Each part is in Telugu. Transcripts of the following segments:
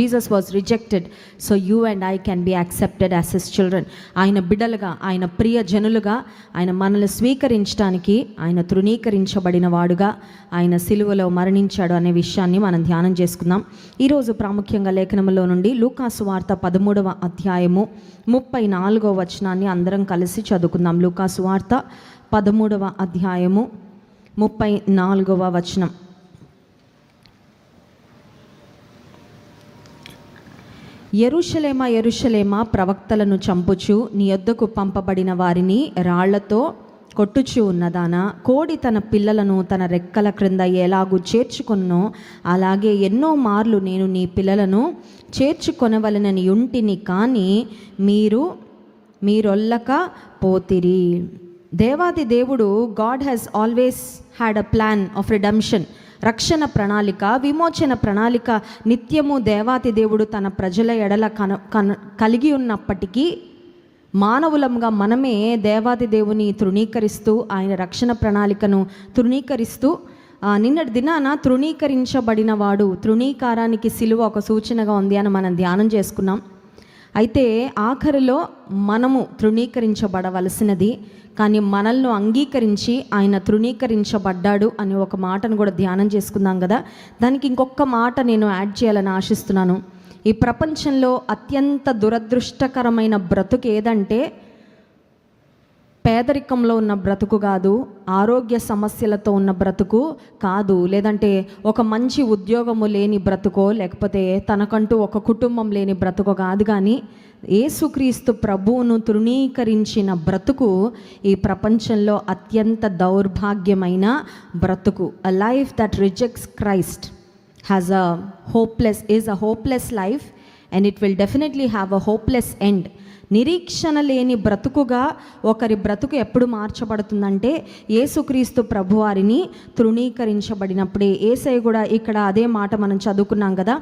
Jesus was rejected so you and I can be accepted as his children. ఆయన బిడ్డలుగా, ఆయన ప్రియ జనులుగా, ఆయన మనల్ని స్వీకరించడానికి ఆయన తృణీకరించబడిన వాడుగా ఆయన సిలువలో మరణించాడు అనే విషయాన్ని మనం ధ్యానం చేసుకుందాం. ఈరోజు ప్రాముఖ్యంగా లేఖనములో నుండి లూకాసు వార్త 13వ అధ్యాయము 34వ వచనాన్ని అందరం కలిసి చదువుకుందాం. లూకాసు వార్త 13వ అధ్యాయము 34వ వచనం. యెరూషలేమా యెరూషలేమా, ప్రవక్తలను చంపుచు నీ యొద్దకు పంపబడిన వారిని రాళ్లతో కొట్టుచు ఉన్నదానా, కోడి తన పిల్లలను తన రెక్కల క్రింద ఎలాగూ చేర్చుకొనునో అలాగే ఎన్నో మార్లు నేను నీ పిల్లలను చేర్చుకొనవలనని యుంటిని, కానీ మీరొల్లక పోతిరి. దేవాది దేవుడు, God has always had a plan of redemption. రక్షణ ప్రణాళిక, విమోచన ప్రణాళిక నిత్యము దేవాతి దేవుడు తన ప్రజల ఎడల కలిగి ఉన్నప్పటికీ మానవులంగా మనమే దేవాది దేవుని తృణీకరిస్తూ ఆయన రక్షణ ప్రణాళికను తృణీకరిస్తూ నిన్నటి దినాన తృణీకరించబడిన వాడు, తృణీకారానికి సిలువ ఒక సూచనగా ఉంది అని మనం ధ్యానం చేసుకున్నాం. అయితే ఆఖరిలో మనము తృణీకరించబడవలసినది, కానీ మనల్ని అంగీకరించి ఆయన తృణీకరించబడ్డాడు అనే ఒక మాటను కూడా ధ్యానం చేసుకుందాం కదా. దానికి ఇంకొక మాట నేను యాడ్ చేయాలని ఆశిస్తున్నాను. ఈ ప్రపంచంలో అత్యంత దురదృష్టకరమైన బ్రతుకు ఏదంటే పేదరికంలో ఉన్న బ్రతుకు కాదు, ఆరోగ్య సమస్యలతో ఉన్న బ్రతుకు కాదు, లేదంటే ఒక మంచి ఉద్యోగము లేని బ్రతుకో, లేకపోతే తనకంటూ ఒక కుటుంబం లేని బ్రతుకో కాదు, కానీ యేసుక్రీస్తు ప్రభువును తృణీకరించిన బ్రతుకు ఈ ప్రపంచంలో అత్యంత దౌర్భాగ్యమైన బ్రతుకు. A life that rejects Christ is a hopeless life and it will definitely have a hopeless end. నిరీక్షణ లేని బ్రతుకుగా ఒకరి బ్రతుకు ఎప్పుడు మార్చబడుతుందంటే యేసుక్రీస్తు ప్రభువారిని తృణీకరించబడినప్పుడే. యేసయ్య కూడా ఇక్కడ అదే మాట మనం చదువుకున్నాం కదా,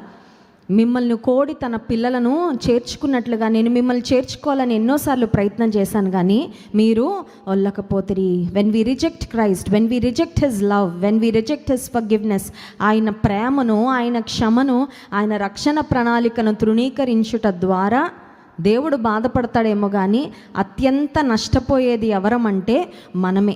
మిమ్మల్ని కోడి తన పిల్లలను చేర్చుకున్నట్లుగా నేను మిమ్మల్ని చేర్చుకోవాలని ఎన్నోసార్లు ప్రయత్నం చేశాను, కానీ మీరు ఒల్లకపోతిరి. When we reject Christ, when we reject his love, when we reject his forgiveness, ఆయన ప్రేమను, ఆయన క్షమను, ఆయన రక్షణ ప్రణాళికను తృణీకరించుట ద్వారా దేవుడు బాధపడతాడేమో, కానీ అత్యంత నష్టపోయేది ఎవరమంటే మనమే.